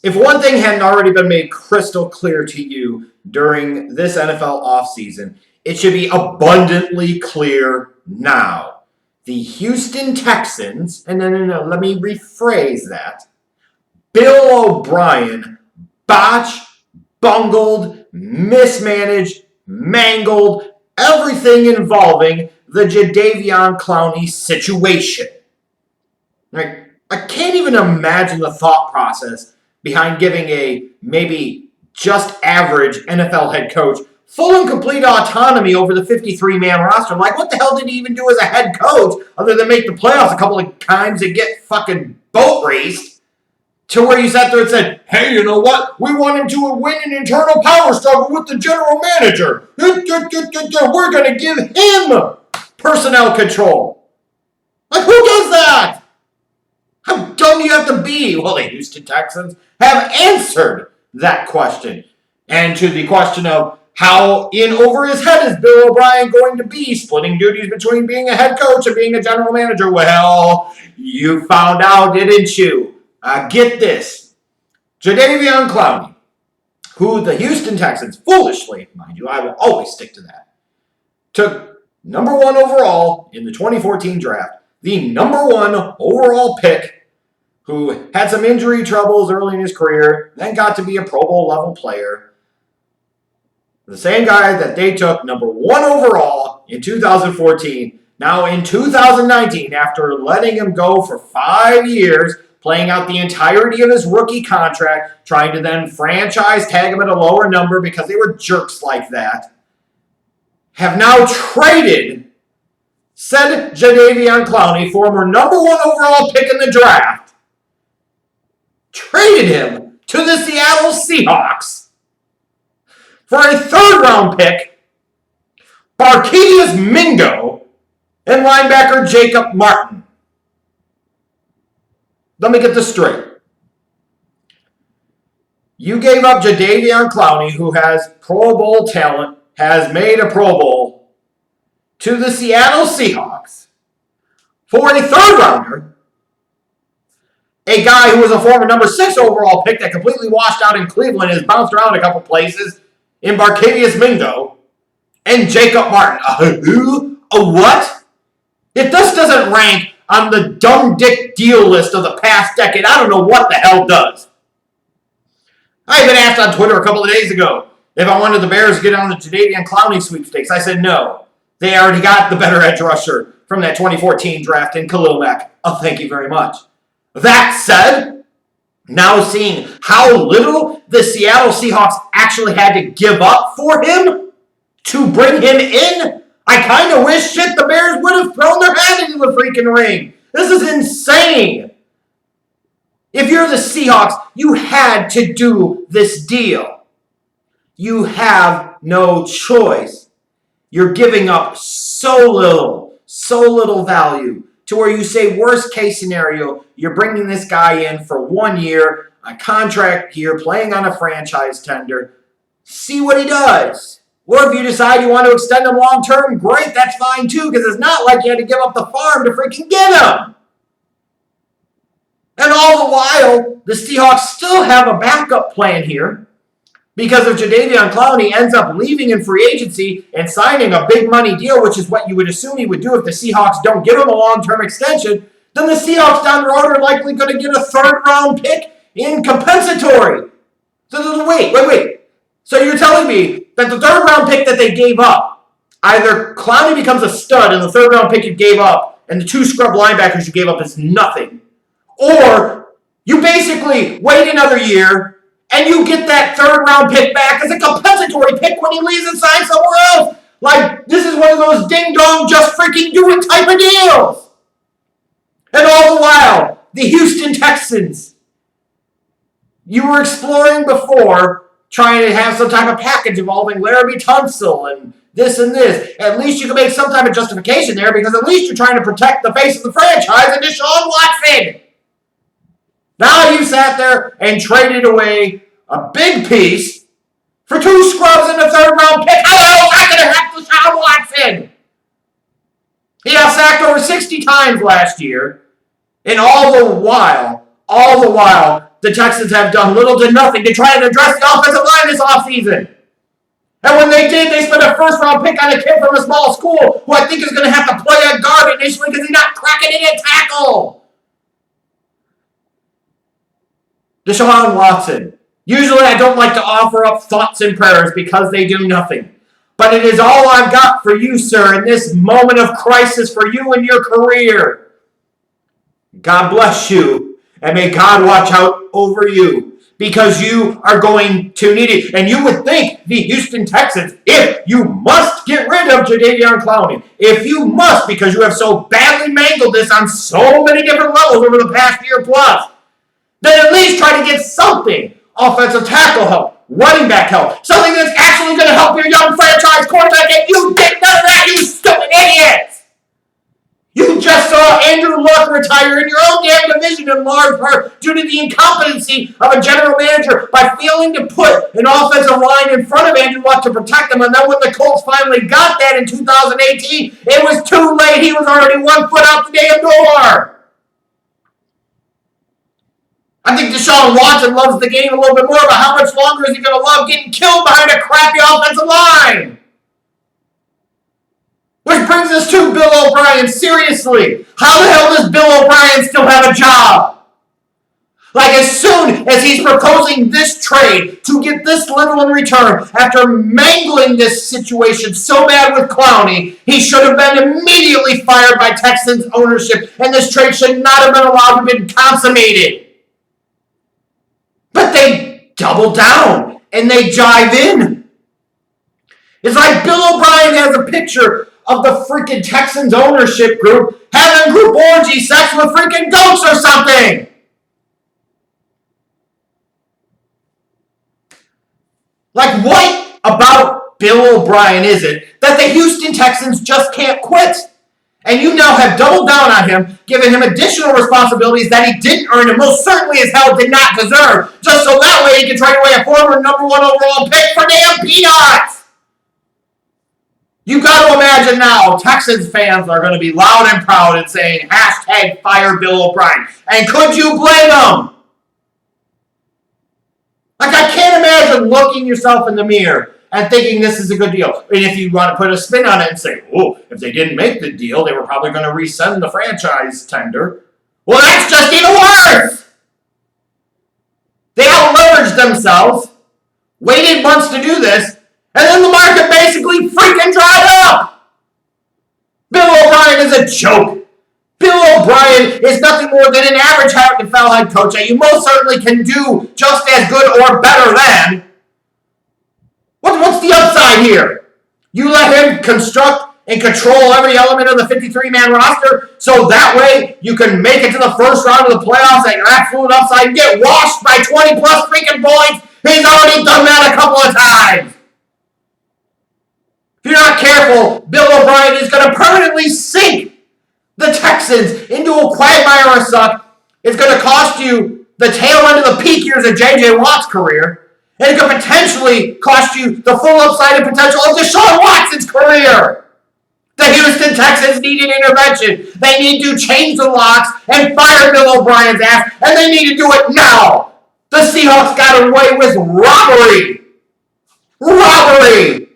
if one thing hadn't already been made crystal clear to you during this NFL offseason, it should be abundantly clear now. The Houston Texans, and no, let me rephrase that. Bill O'Brien botched, bungled, mismanaged, mangled everything involving the Jadeveon Clowney situation. Like, I can't even imagine the thought process behind giving a maybe just average NFL head coach full and complete autonomy over the 53-man roster. Like, what the hell did he even do as a head coach other than make the playoffs a couple of times and get fucking boat raced? To where you sat there and said, hey, you know what? We want him to win an internal power struggle with the general manager. We're going to give him personnel control. Like, who does that? How dumb do you have to be? Well, the Houston Texans have answered that question. And to the question of how in over his head is Bill O'Brien going to be splitting duties between being a head coach and being a general manager? Well, you found out, didn't you? Get this. Jadeveon Clowney, who the Houston Texans, foolishly, mind you, I will always stick to that, took number 1 overall in the 2014 draft, the number 1 overall pick, who had some injury troubles early in his career, then got to be a Pro Bowl level player. The same guy that they took number 1 overall in 2014, now in 2019, after letting him go for 5 years, playing out the entirety of his rookie contract, trying to then franchise tag him at a lower number because they were jerks like that, have now traded said Jadeveon Clowney, former number 1 overall pick in the draft, traded him to the Seattle Seahawks for a 3rd-round pick, Barkevious Mingo, and linebacker Jacob Martin. Let me get this straight. You gave up Jadeveon Clowney, who has Pro Bowl talent, has made a Pro Bowl, to the Seattle Seahawks for a 3rd-rounder, a guy who was a former number 6 overall pick that completely washed out in Cleveland and has bounced around a couple places in Barkevious Mingo, and Jacob Martin. A what? If this doesn't rank on the dumb dick deal list of the past decade, I don't know what the hell does. I had been asked on Twitter a couple of days ago if I wanted the Bears to get on the Jadeveon Clowney sweepstakes. I said no. They already got the better edge rusher from that 2014 draft in Khalil Mack. Oh, thank you very much. That said, now seeing how little the Seattle Seahawks actually had to give up for him to bring him in, I kind of wish the Bears would have thrown their hand into the freaking ring. This is insane. If you're the Seahawks, you had to do this deal. You have no choice. You're giving up so little value to where you say worst case scenario, you're bringing this guy in for 1 year, a contract year, playing on a franchise tender. See what he does. Or if you decide you want to extend him long term, great, that's fine too, because it's not like you had to give up the farm to freaking get him. And all the while, the Seahawks still have a backup plan here, because if Jadeveon Clowney ends up leaving in free agency and signing a big money deal, which is what you would assume he would do if the Seahawks don't give him a long-term extension, then the Seahawks down the road are likely going to get a 3rd-round pick in compensatory. So wait. So you're telling me that the 3rd-round pick that they gave up, either Clowney becomes a stud and the 3rd-round pick you gave up and the 2 scrub linebackers you gave up is nothing, or you basically wait another year and you get that 3rd-round pick back as a compensatory pick when he leaves and signs somewhere else. Like, this is one of those ding-dong, just freaking do it type of deals. And all the while, the Houston Texans, you were exploring before trying to have some type of package involving Laremy Tunsil and this and this. At least you can make some type of justification there, because at least you're trying to protect the face of the franchise and Deshaun Watson. Now you sat there and traded away a big piece for 2 scrubs and a 3rd-round pick. Hello, I could have had Deshaun Watson. He got sacked over 60 times last year, and all the while, the Texans have done little to nothing to try and address the offensive line this offseason. And when they did, they spent a first-round pick on a kid from a small school who I think is going to have to play a guard initially because he's not cracking in a tackle. Deshaun Watson. Usually I don't like to offer up thoughts and prayers because they do nothing. But it is all I've got for you, sir, in this moment of crisis for you and your career. God bless you, and may God watch out over you, because you are going to need it. And you would think the Houston Texans, if you must get rid of Jadeveon Clowney, if you must, because you have so badly mangled this on so many different levels over the past year plus, then at least try to get something. Offensive tackle help, running back help, something that's actually going to help your young franchise quarterback, and you did none of that, you stupid idiots! You just saw Andrew Luck retire in your own damn division in large part due to the incompetency of a general manager by failing to put an offensive line in front of Andrew Luck to protect him, and then when the Colts finally got that in 2018, it was too late. He was already 1 foot out the damn door. I think Deshaun Watson loves the game a little bit more, but how much longer is he going to love getting killed behind a crappy offensive line? Which brings us to Bill O'Brien. Seriously, how the hell does Bill O'Brien still have a job? Like, as soon as he's proposing this trade to get this little in return, after mangling this situation so bad with Clowney, he should have been immediately fired by Texans ownership, and this trade should not have been allowed to be consummated. But they double down and they jive in. It's like Bill O'Brien has a picture of the freaking Texans ownership group having group orgy sex with freaking goats or something. Like, what about Bill O'Brien is it that the Houston Texans just can't quit? And you now have doubled down on him, giving him additional responsibilities that he didn't earn and most certainly as hell did not deserve, just so that way he can trade away a former number 1 overall pick for damn peanuts. You got to imagine now, Texans fans are going to be loud and proud and saying, hashtag fire Bill O'Brien. And could you blame them? Like, I can't imagine looking yourself in the mirror and thinking this is a good deal. And if you want to put a spin on it and say, oh, if they didn't make the deal, they were probably going to resend the franchise tender. Well, that's just even worse. They out-leveraged themselves, waited months to do this, and then the market basically freaking dried up. Bill O'Brien is a joke. Bill O'Brien is nothing more than an average NFL head coach that you most certainly can do just as good or better than. What's the upside here? You let him construct and control every element of the 53-man roster so that way you can make it to the first round of the playoffs at your absolute upside and get washed by 20-plus freaking points. He's already done that a couple of times. If you're not careful, Bill O'Brien is going to permanently sink the Texans into a quagmire of suck. It's going to cost you the tail end of the peak years of J.J. Watt's career. And it could potentially cost you the full upside and potential of Deshaun Watson's career. The Houston Texans need an intervention. They need to change the locks and fire Bill O'Brien's ass, and they need to do it now. The Seahawks got away with robbery. Robbery.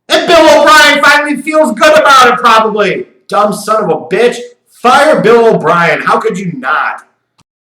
And Bill O'Brien finally feels good about it, probably. Dumb son of a bitch. Fire Bill O'Brien. How could you not?